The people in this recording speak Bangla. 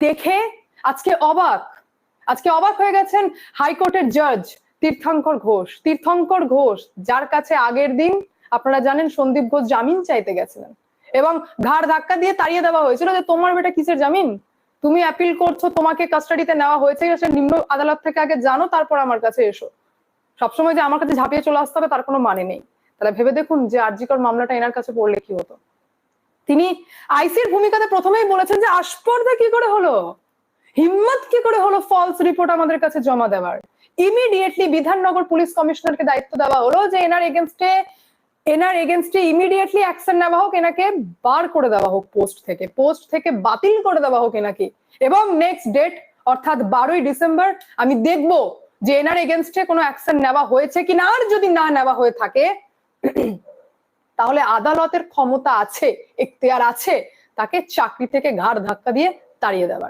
দেখে আজকে অবাক হয়ে গেছেন হাইকোর্টের জাজ তীর্থঙ্কর ঘোষ, যার কাছে আগের দিন আপনারা জানেন সন্দীপ ঘোষ জামিন চাইতে গেছিলেন এবং ঘাড় ধাক্কা দিয়ে তাড়িয়ে দেওয়া হয়েছিল যে তোমার বেটা কিসের জামিন, তুমি অ্যাপিল করছো, তোমাকে কাস্টাডিতে নেওয়া হয়েছে, সে নিম্ন আদালত থেকে আগে জানো, তারপর আমার কাছে এসো। সবসময় যে আমার কাছে ঝাঁপিয়ে চলে আসতে হবে তার কোনো মানে নেই। তাহলে ভেবে দেখুন যে আরজিকর মামলাটা এনার কাছে পড়লে কি হতো। তিনি আইসির ভূমিকাতে প্রথমেই বলেছেন যে আস্পর্ধা কি করে হলো, হিম্মত কি করে হলো ফলস রিপোর্ট আমাদের কাছে জমা দেওয়ার। ইমিডিয়েটলি বিধাননগর পুলিশ কমিশনারকে দায়িত্ব দেওয়া হলো যে এনার এগেনস্টে ইমিডিয়েটলি অ্যাকশন নেওয়া হোক, এনাকে বার করে দেওয়া হোক পোস্ট থেকে বাতিল করে দেওয়া হোক এনাকে, এবং নেক্সট ডেট অর্থাৎ 12ই ডিসেম্বর আমি দেখব যে এনার এগেনস্টে কোনো অ্যাকশন নেওয়া হয়েছে কিনা। আর যদি না নেওয়া হয়ে থাকে তাহলে আদালতের ক্ষমতা আছে, এখতিয়ার আছে তাকে চাকরি থেকে ঘাড় ধাক্কা দিয়ে তাড়িয়ে দেওয়ার।